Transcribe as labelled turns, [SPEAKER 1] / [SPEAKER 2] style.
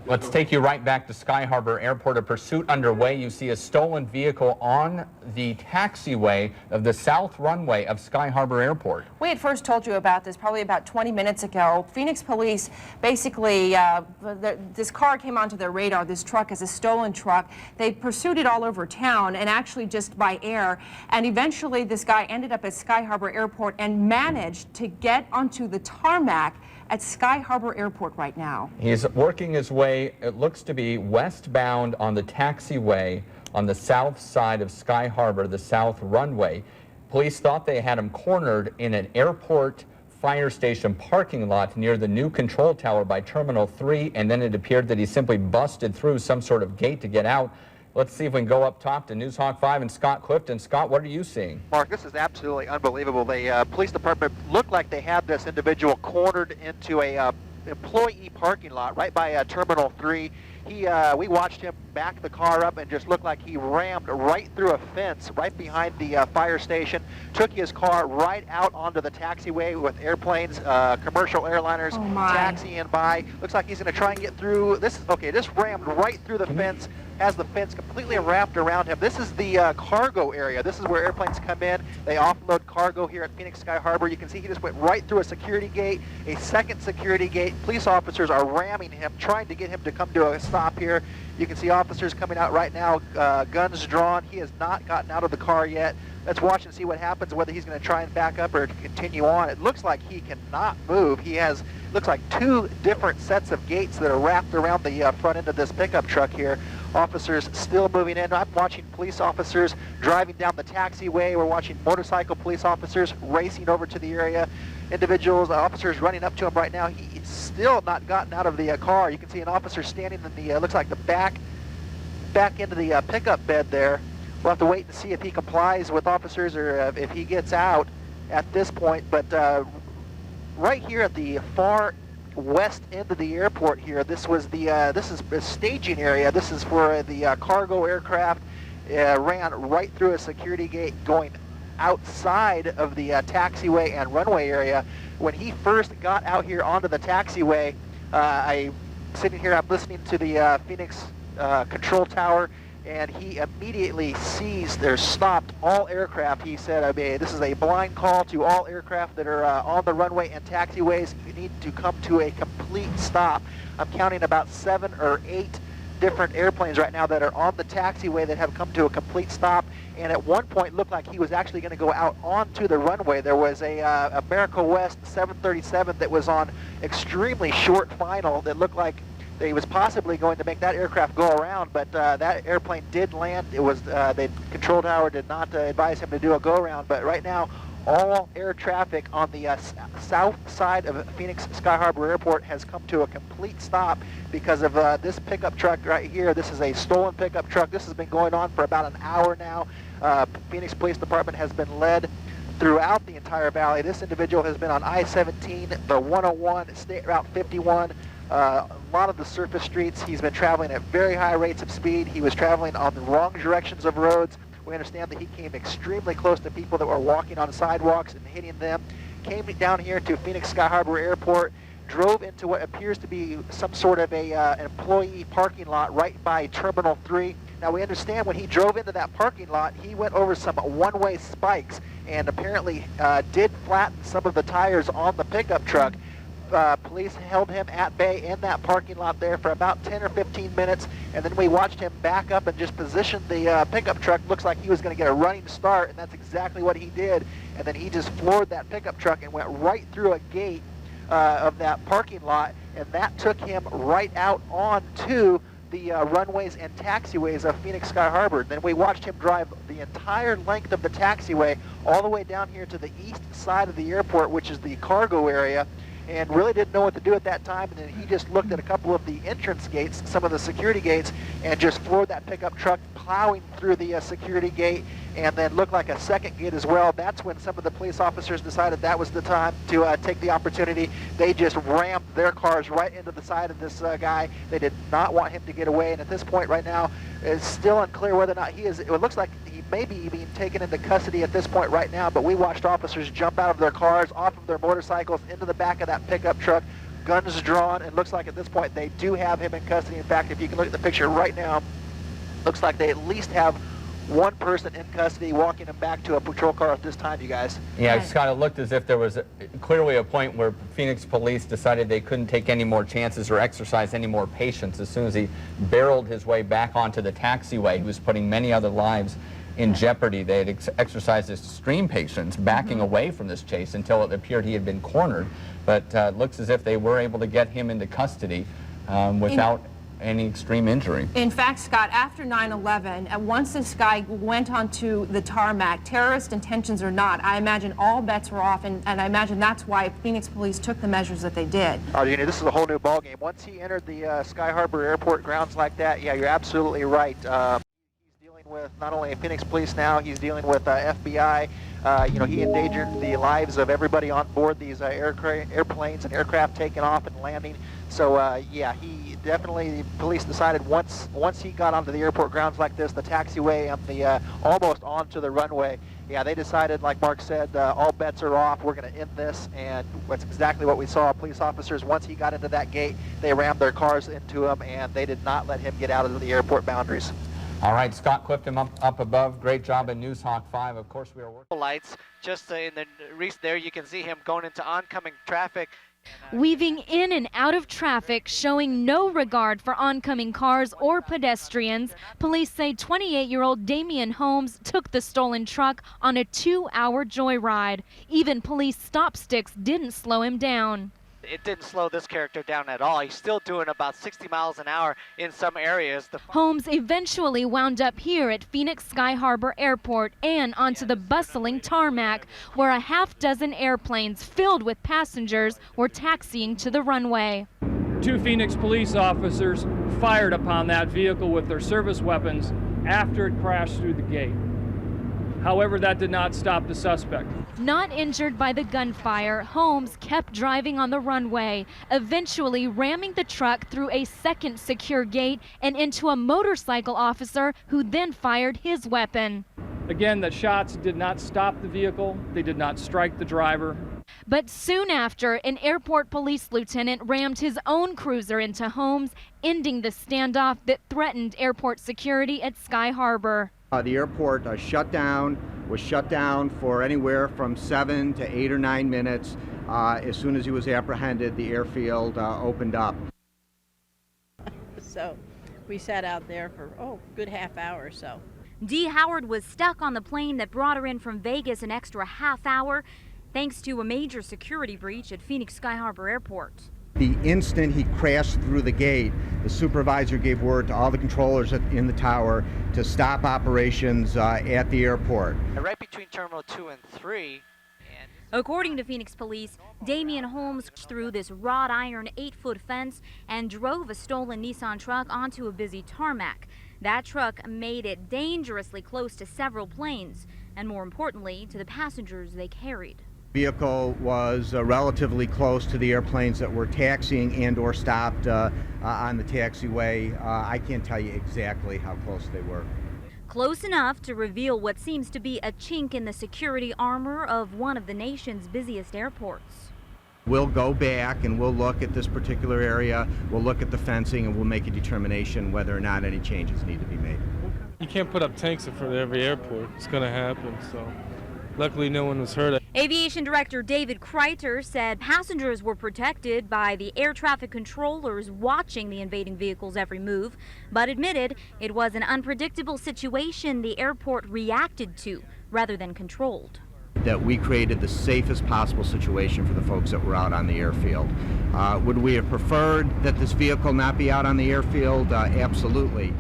[SPEAKER 1] Let's take you right back to Sky Harbor Airport. A pursuit underway. You see a stolen vehicle on the taxiway of the south runway of Sky Harbor Airport.
[SPEAKER 2] We had first told you about this probably about 20 minutes ago. Phoenix police basically, this car came onto their radar. This truck is a stolen truck. They pursued it all over town and actually just by air. And eventually this guy ended up at Sky Harbor Airport and managed to get onto the tarmac at Sky Harbor Airport right now.
[SPEAKER 1] He's working his way, it looks to be westbound on the taxiway on the south side of Sky Harbor, the south runway. Police thought they had him cornered in an airport fire station parking lot near the new control tower by Terminal 3, and then it appeared that he simply busted through some sort of gate to get out. Let's see if we can go up top to Newshawk 5 and Scott Cliffton. Scott, what are you seeing?
[SPEAKER 3] Mark, this is absolutely unbelievable. The police department looked like they had this individual cornered into a employee parking lot right by Terminal 3. We watched him back the car up and just looked like he rammed right through a fence right behind the fire station, took his car right out onto the taxiway with airplanes, commercial airliners taxiing by. Looks like he's going to try and get through. Just rammed right through the fence, has the fence completely wrapped around him. This is the cargo area. This is where airplanes come in. They offload cargo here at Phoenix Sky Harbor. You can see he just went right through a security gate, a second security gate. Police officers are ramming him, trying to get him to come to a stop here. You can see officers coming out right now, guns drawn. He has not gotten out of the car yet. Let's watch and see what happens, whether he's going to try and back up or continue on. It looks like he cannot move. He has, looks like two different sets of gates that are wrapped around the front end of this pickup truck here. Officers still moving in. I'm watching police officers driving down the taxiway. We're watching motorcycle police officers racing over to the area. Individuals, officers running up to him right now. He's still not gotten out of the car. You can see an officer standing in the, looks like the back end of the pickup bed there. We'll have to wait and see if he complies with officers or if he gets out at this point. But right here at the far west end of the airport here, this is a staging area. This is for the cargo aircraft. Ran right through a security gate going outside of the taxiway and runway area. When he first got out here onto the taxiway, I'm sitting here, I'm listening to the Phoenix control tower, and he immediately seized or stopped all aircraft. He said, I mean, this is a blind call to all aircraft that are on the runway and taxiways. You need to come to a complete stop. I'm counting about 7 or 8 different airplanes right now that are on the taxiway that have come to a complete stop. And at one point looked like he was actually going to go out onto the runway. There was a America West 737 that was on extremely short final that looked like he was possibly going to make that aircraft go around, but that airplane did land. It was the control tower did not advise him to do a go around. But right now, all air traffic on the south side of Phoenix Sky Harbor Airport has come to a complete stop because of this pickup truck right here. This is a stolen pickup truck. This has been going on for about an hour now. Phoenix Police Department has been led throughout the entire valley. This individual has been on I-17, the 101, State Route 51, a lot of the surface streets. He's been traveling at very high rates of speed. He was traveling on the wrong directions of roads. We understand that he came extremely close to people that were walking on sidewalks and hitting them. Came down here to Phoenix Sky Harbor Airport, drove into what appears to be some sort of an employee parking lot right by Terminal 3. Now we understand when he drove into that parking lot, he went over some one-way spikes and apparently did flatten some of the tires on the pickup truck. Police held him at bay in that parking lot there for about 10 or 15 minutes, and then we watched him back up and just position the pickup truck. Looks like he was going to get a running start, and that's exactly what he did. And then he just floored that pickup truck and went right through a gate of that parking lot, and that took him right out onto the runways and taxiways of Phoenix Sky Harbor. Then we watched him drive the entire length of the taxiway all the way down here to the east side of the airport, which is the cargo area, and really didn't know what to do at that time. And then he just looked at a couple of the entrance gates, some of the security gates, and just floored that pickup truck, plowing through the security gate, and then looked like a second gate as well. That's when some of the police officers decided that was the time to take the opportunity. They just rammed their cars right into the side of this guy. They did not want him to get away, and at this point right now, it's still unclear whether or not he is, it looks like he may be being taken into custody at this point right now, but we watched officers jump out of their cars, off of their motorcycles, into the back of that pickup truck, guns drawn. It looks like at this point they do have him in custody. In fact, if you can look at the picture right now, looks like they at least have one person in custody walking him back to a patrol car at this time, you guys.
[SPEAKER 1] Yeah, Scott, it looked as if there was clearly a point where Phoenix police decided they couldn't take any more chances or exercise any more patience. As soon as he barreled his way back onto the taxiway, he was putting many other lives in jeopardy. They had exercised extreme patience, backing away from this chase until it appeared he had been cornered. But it looks as if they were able to get him into custody without any extreme injury.
[SPEAKER 2] In fact, Scott, after 9/11, once this guy went onto the tarmac, terrorist intentions or not, I imagine all bets were off, and I imagine that's why Phoenix police took the measures that they did.
[SPEAKER 3] Oh, you know, this is a whole new ballgame. Once he entered the Sky Harbor Airport grounds like that, yeah, you're absolutely right. He's dealing with not only Phoenix police now, he's dealing with FBI. You know, he endangered the lives of everybody on board these airplanes and aircraft taking off and landing. So, yeah, he definitely, the police decided once he got onto the airport grounds like this, the taxiway and the almost onto the runway, yeah, they decided, like Mark said, all bets are off. We're going to end this, and that's exactly what we saw. Police officers, once he got into that gate, they rammed their cars into him, and they did not let him get out of the airport boundaries.
[SPEAKER 1] All right, Scott Cliffton up above. Great job in Newshawk 5. Of course, we are working.
[SPEAKER 3] Lights, just in the reach there, you can see him going into oncoming traffic.
[SPEAKER 4] Weaving in and out of traffic, showing no regard for oncoming cars or pedestrians. Police say 28-year-old Damien Holmes took the stolen truck on a 2-hour joyride. Even police stop sticks didn't slow him down.
[SPEAKER 3] It didn't slow this character down at all. He's still doing about 60 miles an hour in some areas.
[SPEAKER 4] Holmes eventually wound up here at Phoenix Sky Harbor Airport and onto the bustling tarmac, where a half-dozen airplanes filled with passengers were taxiing to the runway.
[SPEAKER 5] 2 Phoenix police officers fired upon that vehicle with their service weapons after it crashed through the gate. However, that did not stop the suspect.
[SPEAKER 4] Not injured by the gunfire, Holmes kept driving on the runway, eventually ramming the truck through a second secure gate and into a motorcycle officer who then fired his weapon.
[SPEAKER 5] Again, the shots did not stop the vehicle. They did not strike the driver.
[SPEAKER 4] But soon after, an airport police lieutenant rammed his own cruiser into Holmes, ending the standoff that threatened airport security at Sky Harbor.
[SPEAKER 6] The airport was shut down for anywhere from 7 to 8 or 9 minutes. As soon as he was apprehended, the airfield opened up.
[SPEAKER 7] So we sat out there for, good half hour or so.
[SPEAKER 8] Dee Howard was stuck on the plane that brought her in from Vegas an extra half hour, thanks to a major security breach at Phoenix Sky Harbor Airport.
[SPEAKER 6] The instant he crashed through the gate, the supervisor gave word to all the controllers in the tower to stop operations at the airport.
[SPEAKER 3] Right between Terminal 2 and 3.
[SPEAKER 8] According to Phoenix police, Damien Holmes threw this wrought iron 8-foot fence and drove a stolen Nissan truck onto a busy tarmac. That truck made it dangerously close to several planes, and more importantly, to the passengers they carried.
[SPEAKER 6] The vehicle was relatively close to the airplanes that were taxiing and or stopped on the taxiway. I can't tell you exactly how close they were.
[SPEAKER 8] Close enough to reveal what seems to be a chink in the security armor of one of the nation's busiest airports.
[SPEAKER 6] We'll go back and we'll look at this particular area, we'll look at the fencing, and we'll make a determination whether or not any changes need to be made.
[SPEAKER 9] You can't put up tanks in front of every airport. It's going to happen, so luckily no one was hurt.
[SPEAKER 8] Aviation Director David Kreiter said passengers were protected by the air traffic controllers watching the invading vehicle's every move, but admitted it was an unpredictable situation the airport reacted to rather than controlled.
[SPEAKER 6] That we created the safest possible situation for the folks that were out on the airfield. Would we have preferred that this vehicle not be out on the airfield? Absolutely.